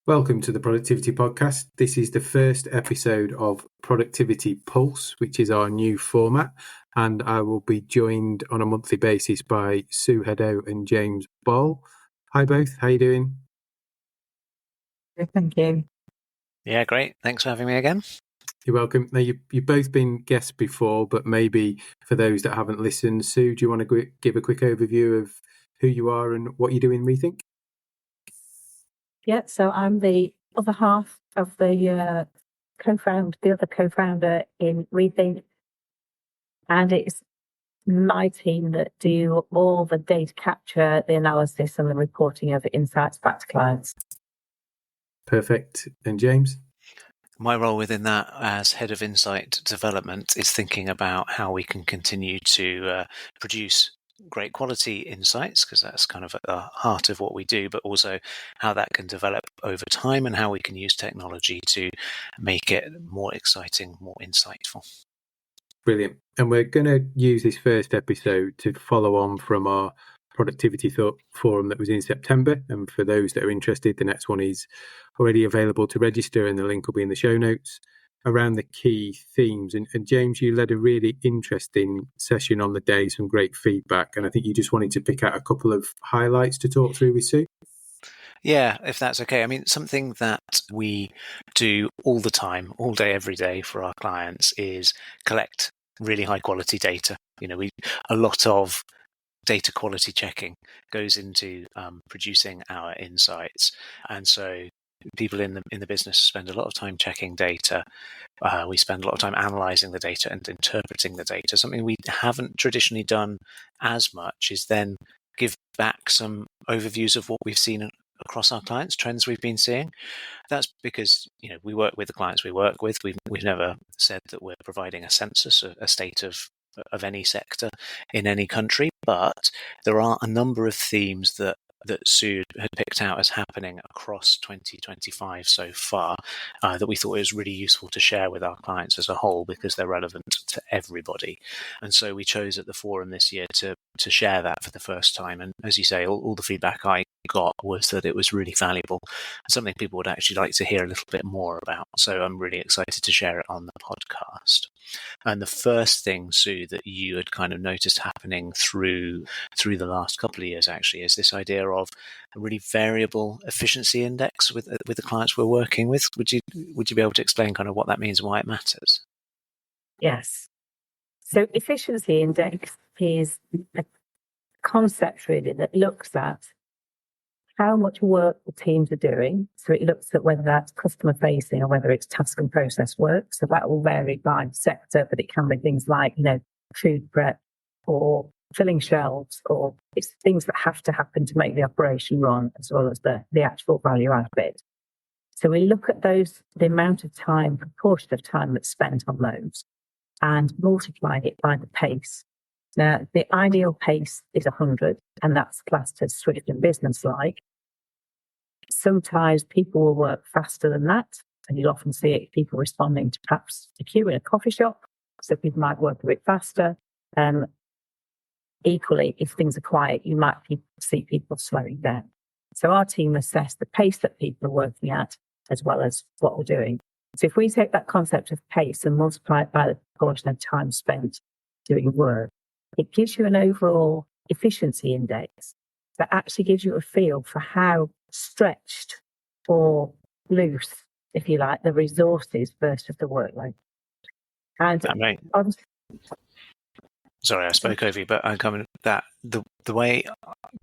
Welcome to the Productivity Podcast. This is the first episode of Productivity Pulse, which is our new format, and I will be joined on a monthly basis by Sue Hedo and James Ball. Hi both, how you doing? Thank you. Yeah, great. Thanks for having me again. You're welcome. Now, you've both been guests before, but maybe for those that haven't listened, Sue, do you want to give a quick overview of who you are and what you do in Rethink? Yeah, so I'm the other half of the other co-founder in Rethink, and it's my team that do all the data capture, the analysis, and the reporting of insights back to clients. Perfect. And James? My role within that as head of insight development is thinking about how we can continue to produce great quality insights, because that's kind of at the heart of what we do, but also how that can develop over time and how we can use technology to make it more exciting, more insightful. Brilliant. And we're going to use this first episode to follow on from our Productivity Thought Forum that was in September. And for those that are interested, the next one is already available to register and the link will be in the show notes, around the key themes. And James, you led a really interesting session on the day, some great feedback. And I think you just wanted to pick out a couple of highlights to talk through with Sue. Yeah, if that's okay. I mean, something that we do all the time, all day, every day for our clients is collect really high quality data. A lot of data quality checking goes into producing our insights. And so people in the business spend a lot of time checking data. We spend a lot of time analyzing the data and interpreting the data. Something we haven't traditionally done as much is then give back some overviews of what we've seen across our clients, trends we've been seeing. That's because we work with the clients we work with. We've never said that we're providing a census, a state of any sector in any country, but there are a number of themes that Sue had picked out as happening across 2025 so far that we thought it was really useful to share with our clients as a whole, because they're relevant to everybody. And so we chose at the forum this year to share that for the first time. And as you say, all the feedback I got was that it was really valuable and something people would actually like to hear a little bit more about. So I'm really excited to share it on the podcast. And the first thing, Sue, that you had kind of noticed happening through the last couple of years actually is this idea of a really variable efficiency index with the clients we're working with. Would you be able to explain kind of what that means and why it matters? Yes. So efficiency index is a concept really that looks at how much work the teams are doing. So it looks at whether that's customer facing or whether it's task and process work. So that will vary by sector, but it can be things like, food prep or filling shelves, or it's things that have to happen to make the operation run, as well as the actual value add bit. So we look at the amount of time, proportion of time that's spent on those, and multiply it by the pace. Now, the ideal pace is 100, and that's classed as swift and business-like. Sometimes people will work faster than that, and you'll often see it, people responding to perhaps a queue in a coffee shop, so people might work a bit faster. Equally, if things are quiet, you might see people slowing down. So our team assess the pace that people are working at, as well as what we're doing. So if we take that concept of pace and multiply it by the proportion of time spent doing work, it gives you an overall efficiency index that actually gives you a feel for how stretched or loose, if you like, the resources versus the workload. And sorry, I spoke over you, but I'm coming that the way.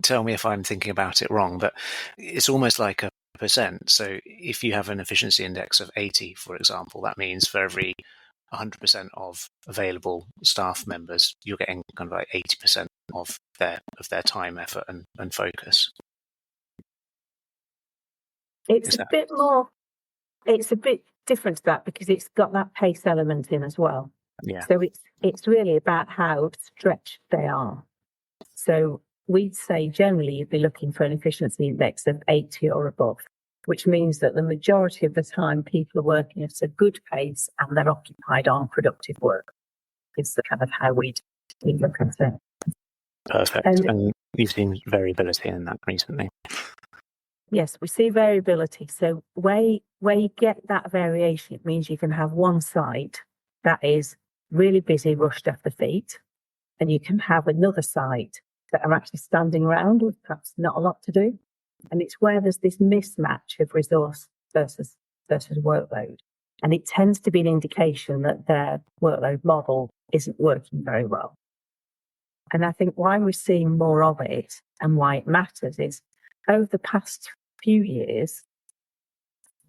Tell me if I'm thinking about it wrong, but it's almost like a percent. So if you have an efficiency index of 80, for example, that means for every 100% of available staff members, you're getting kind of like 80% of their time, effort, and focus. It's a bit more. It's a bit different to that because it's got that pace element in as well. Yeah. So it's really about how stretched they are. So we'd say generally you'd be looking for an efficiency index of 80 or above, which means that the majority of the time people are working at a good pace and they're occupied on productive work. It's the kind of how we look at it. Perfect. And you've seen variability in that recently. Yes, we see variability. So where you get that variation, it means you can have one site that is really busy, rushed off the feet, and you can have another site that are actually standing around with perhaps not a lot to do. And it's where there's this mismatch of resource versus workload. And it tends to be an indication that their workload model isn't working very well. And I think why we're seeing more of it and why it matters is over the past few years,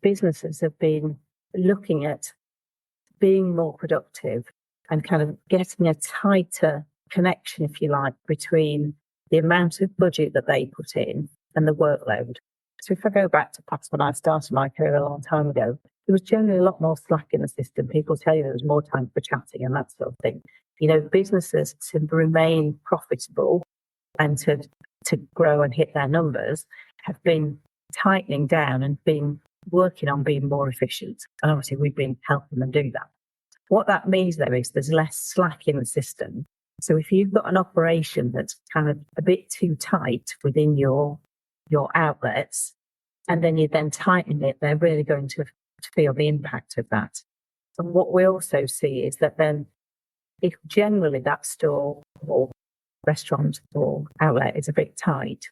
businesses have been looking at being more productive and kind of getting a tighter connection, if you like, between the amount of budget that they put in and the workload. So if I go back to perhaps when I started my career a long time ago, there was generally a lot more slack in the system. People tell you there was more time for chatting and that sort of thing. You know, businesses to remain profitable and to grow and hit their numbers have been tightening down and been working on being more efficient. And obviously we've been helping them do that. What that means though is there's less slack in the system. So if you've got an operation that's kind of a bit too tight within your outlets, and then you then tighten it, they're really going to feel the impact of that. And what we also see is that then if generally that store or restaurant or outlet is a bit tight,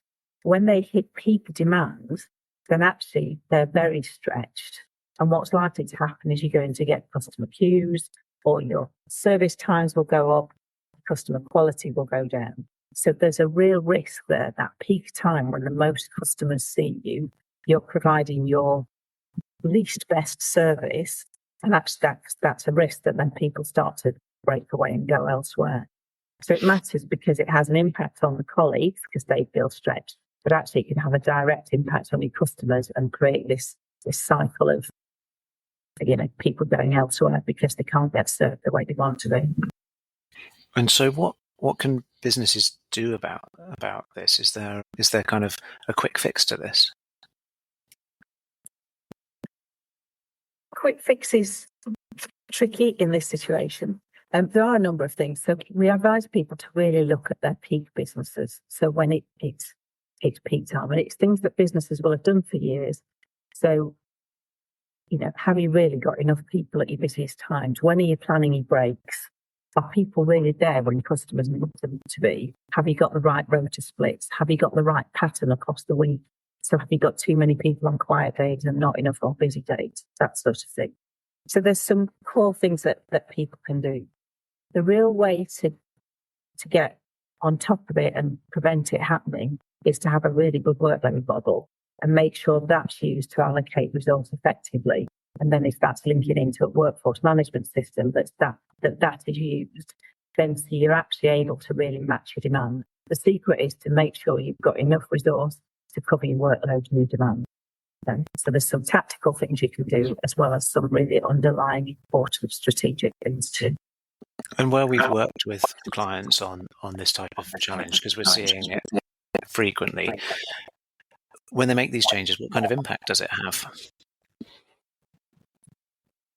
when they hit peak demand, then actually they're very stretched. And what's likely to happen is you're going to get customer queues, or your service times will go up, customer quality will go down. So there's a real risk there, that peak time when the most customers see you, you're providing your least best service. And actually that's a risk that then people start to break away and go elsewhere. So it matters because it has an impact on the colleagues because they feel stretched, but actually it can have a direct impact on your customers and create this cycle of, you know, people going elsewhere because they can't get served the way they want to be. And so what can businesses do about this? Is there kind of a quick fix to this? Quick fix is tricky in this situation. There are a number of things. So we advise people to really look at their peak businesses. So when it's peak time, and it's things that businesses will have done for years. So, you know, have you really got enough people at your busiest times? When are you planning your breaks? Are people really there when customers need them to be? Have you got the right rota splits? Have you got the right pattern across the week? So have you got too many people on quiet days and not enough on busy days? That sort of thing. So there's some core things that people can do. The real way to get on top of it and prevent it happening is to have a really good workload model and make sure that's used to allocate resource effectively. And then if that's linking into a workforce management system that is used, then so you're actually able to really match your demand. The secret is to make sure you've got enough resource to cover your workload and your demand. So there's some tactical things you can do as well as some really underlying important strategic things too. And where we've worked with clients on this type of challenge, because we're seeing it frequently, when they make these changes, what kind of impact does it have?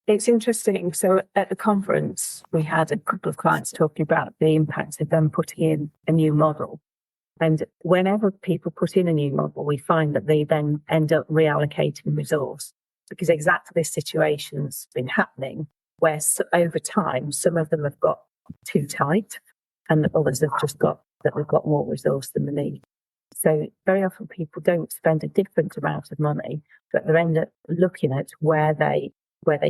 It's interesting. So at the conference, we had a couple of clients talking about the impacts of them putting in a new model. And whenever people put in a new model, we find that they then end up reallocating resource because exactly this situation's been happening where over time, some of them have got too tight and others have just got that we've got more resource than we need. So very often people don't spend a different amount of money, but they end up looking at where they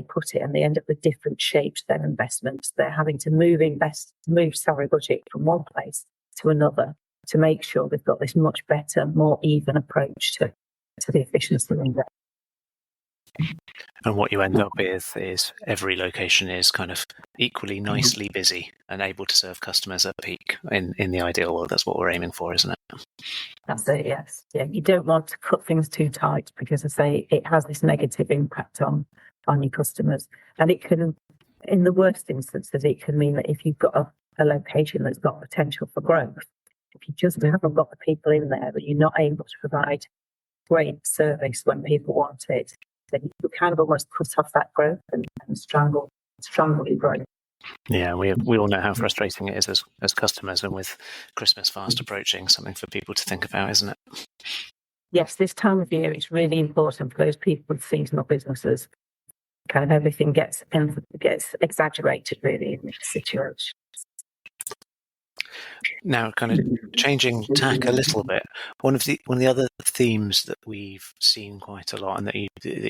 put it and they end up with different shapes to their investments. They're having to move salary budget from one place to another to make sure they've got this much better, more even approach to the efficiency index. And what you end up with is every location is kind of equally nicely busy and able to serve customers at peak in the ideal world. That's what we're aiming for, isn't it? That's it, yes. Yeah, you don't want to cut things too tight because, as I say, it has this negative impact on your customers. And it can, in the worst instances, it can mean that if you've got a location that's got potential for growth, if you just haven't got the people in there, but you're not able to provide great service when people want it, then you kind of almost cut off that growth and strangle your growth. Yeah, we all know how frustrating it is as customers, and with Christmas fast approaching, something for people to think about, isn't it? yes, this time of year, it's really important for those people with seasonal businesses. Kind of everything gets exaggerated really in this situation. Now, kind of changing tack a little bit. One of the other themes that we've seen quite a lot, and that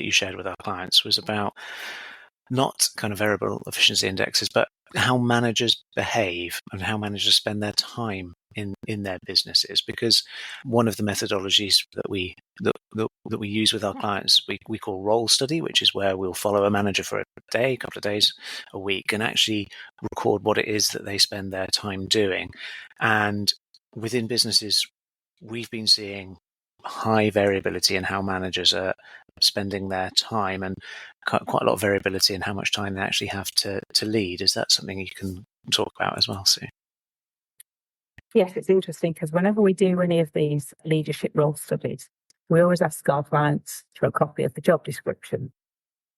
you shared with our clients, was about not kind of variable efficiency indexes, but how managers behave and how managers spend their time in their businesses. Because one of the methodologies that we use with our clients, we call role study, which is where we'll follow a manager for a day, a couple of days, a week, and actually record what it is that they spend their time doing. And within businesses, we've been seeing high variability in how managers are spending their time, and quite a lot of variability in how much time they actually have to lead. Is that something you can talk about as well, Sue? Yes, it's interesting because whenever we do any of these leadership role studies, we always ask our clients for a copy of the job description,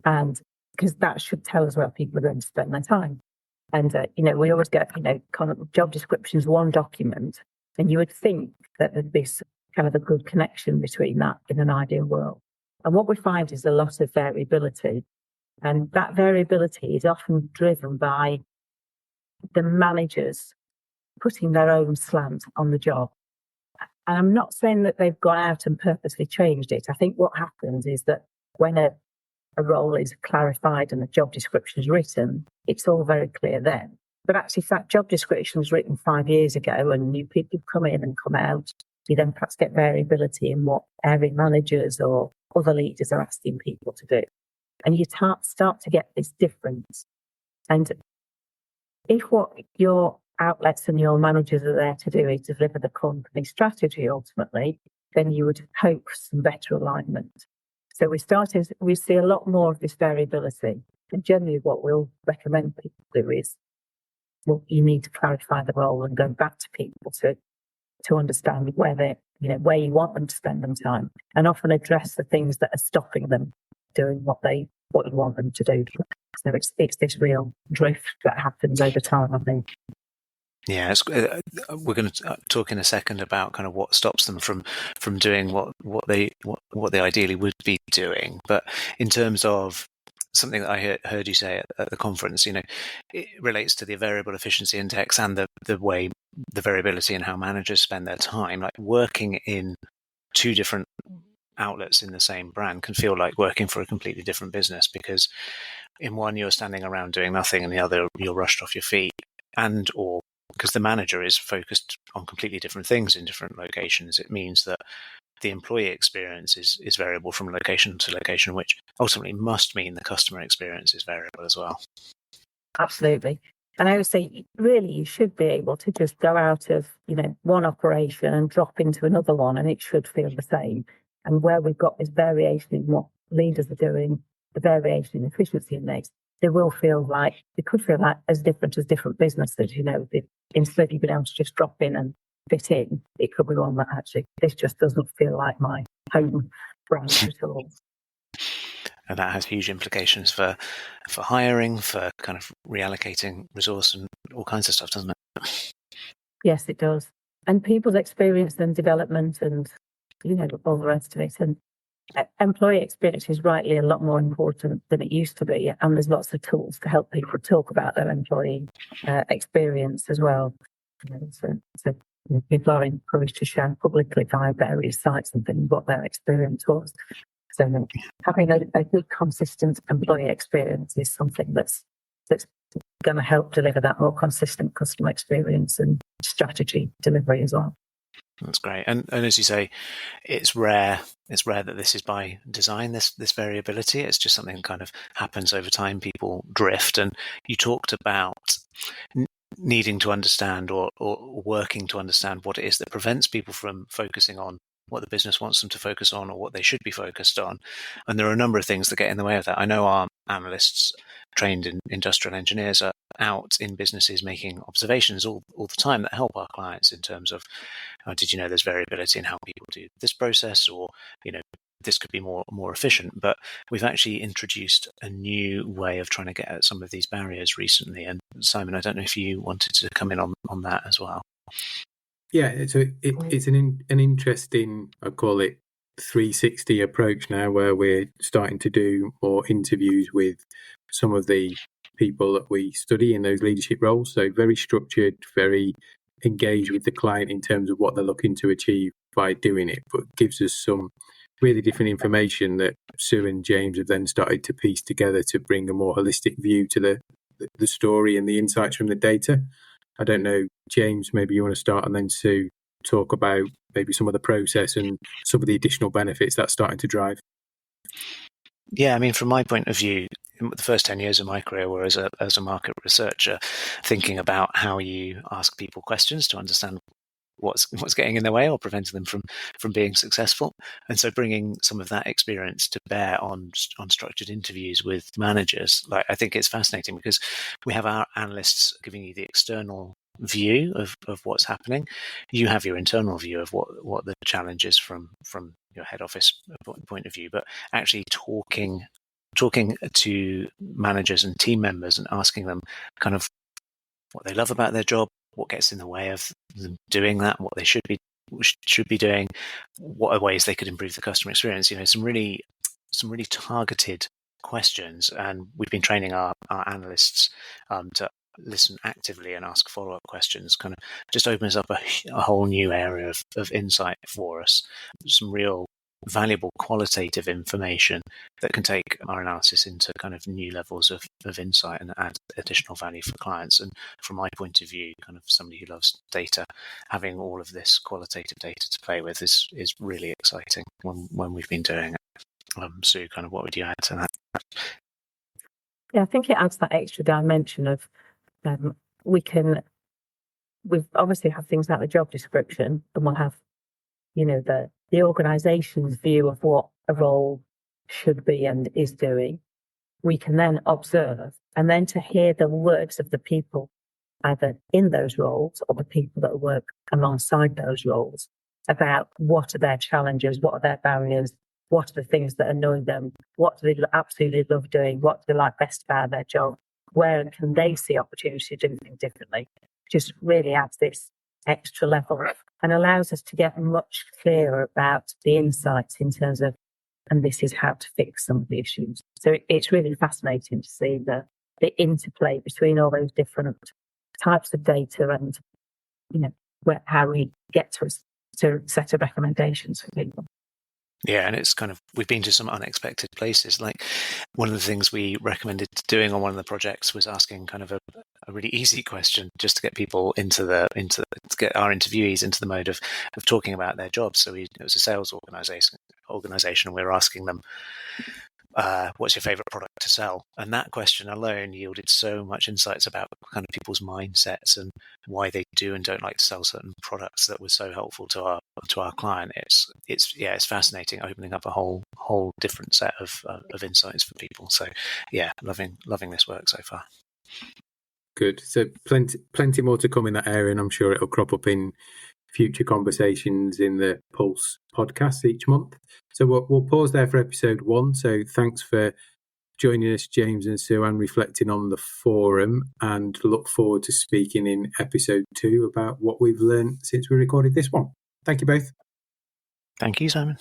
and because that should tell us where people are going to spend their time. And we always get kind of job descriptions, one document, and you would think that there'd be kind of a good connection between that in an ideal world. And what we find is a lot of variability, and that variability is often driven by the managers putting their own slant on the job. And I'm not saying that they've gone out and purposely changed it. I think what happens is that when a role is clarified and a job description is written, it's all very clear then. But actually, if that job description was written 5 years ago and new people come in and come out, you then perhaps get variability in what area managers or other leaders are asking people to do. And you start to get this difference. And if what your outlets and your managers are there to do is deliver the company strategy ultimately, then you would hope for some better alignment. So we see a lot more of this variability. And generally what we'll recommend people do is, well, you need to clarify the role and go back to people to understand where you want them to spend their time, and often address the things that are stopping them doing what you want them to do. So it's this real drift that happens over time, I think. Yeah, we're going to talk in a second about kind of what stops them from doing what they ideally would be doing. But in terms of something that I heard you say at the conference, it relates to the variable efficiency index and the way the variability in how managers spend their time. Like working in two different outlets in the same brand can feel like working for a completely different business, because in one you're standing around doing nothing, and the other you're rushed off your feet, or because the manager is focused on completely different things in different locations. It means that the employee experience is variable from location to location, which ultimately must mean the customer experience is variable as well. Absolutely. And I would say, really, you should be able to just go out of, one operation and drop into another one, and it should feel the same. And where we've got this variation in what leaders are doing, the variation in efficiency index, they could feel like as different as different businesses. Instead of you being able to just drop in and fit in, it could be one that actually, this just doesn't feel like my home branch at all. And that has huge implications for hiring, for kind of reallocating resource and all kinds of stuff, doesn't it? Yes, it does. And people's experience and development and, all the rest of it. And employee experience is rightly a lot more important than it used to be. And there's lots of tools to help people talk about their employee experience as well. So people are encouraged to share publicly via various sites and things what their experience was. So having a good, consistent employee experience is something that's going to help deliver that more consistent customer experience and strategy delivery as well. That's great. And as you say, it's rare that this is by design, this variability. It's just something that kind of happens over time. People drift. And you talked about needing to understand or working to understand what it is that prevents people from focusing on what the business wants them to focus on or what they should be focused on. And there are a number of things that get in the way of that. I know our analysts trained in industrial engineers are out in businesses making observations all the time that help our clients in terms of, did you know there's variability in how people do this process, or, this could be more efficient. But we've actually introduced a new way of trying to get at some of these barriers recently. And Simon, I don't know if you wanted to come in on that as well. Yeah, so it's an interesting, I call it, 360 approach now, where we're starting to do more interviews with some of the people that we study in those leadership roles. So very structured, very engaged with the client in terms of what they're looking to achieve by doing it, but gives us some really different information that Sue and James have then started to piece together to bring a more holistic view to the story and the insights from the data. I don't know, James, maybe you want to start, and then Sue talk about maybe some of the process and some of the additional benefits that's starting to drive. Yeah, I mean, from my point of view, the first 10 years of my career were as a market researcher, thinking about how you ask people questions to understand what's getting in their way or preventing them from being successful. And so bringing some of that experience to bear on structured interviews with managers, like, I think it's fascinating because we have our analysts giving you the external view of what's happening. You have your internal view of what the challenge is from your head office point of view, but actually talking to managers and team members and asking them kind of what they love about their job, what gets in the way of them doing that, what they should be doing, what are ways they could improve the customer experience. Some really targeted questions, and we've been training our analysts to listen actively and ask follow-up questions. Kind of just opens up a whole new area of insight for us. Some real valuable qualitative information that can take our analysis into kind of new levels of insight and add additional value for clients. And from my point of view, kind of somebody who loves data, having all of this qualitative data to play with is really exciting when we've been doing it. Sue, kind of what would you add to that? Yeah, I think it adds that extra dimension of we've obviously have things like the job description, and we'll have, the organisation's view of what a role should be and is doing. We can then observe, and then to hear the words of the people either in those roles or the people that work alongside those roles about what are their challenges, what are their barriers, what are the things that annoy them, what do they absolutely love doing, what do they like best about their job, where can they see opportunity to do things differently. Just really adds this extra level and allows us to get much clearer about the insights in terms of, and this is how to fix some of the issues. So it's really fascinating to see the interplay between all those different types of data and, how we get to a set of recommendations for people. Yeah, and it's kind of, we've been to some unexpected places. Like, one of the things we recommended doing on one of the projects was asking kind of a really easy question just to get people to get our interviewees into the mode of talking about their jobs. So it was a sales organization, and we were asking them, what's your favorite product to sell? And that question alone yielded so much insights about kind of people's mindsets and why they do and don't like to sell certain products that was so helpful to our client. It's fascinating, opening up a whole different set of insights for people. So yeah, loving this work so far. Good. So plenty more to come in that area, and I'm sure it'll crop up in future conversations in the Pulse podcast each month. So we'll pause there for episode 1. So thanks for joining us, James and Sue, and reflecting on the forum, and look forward to speaking in episode 2 about what we've learned since we recorded this one. Thank you both. Thank you, Simon.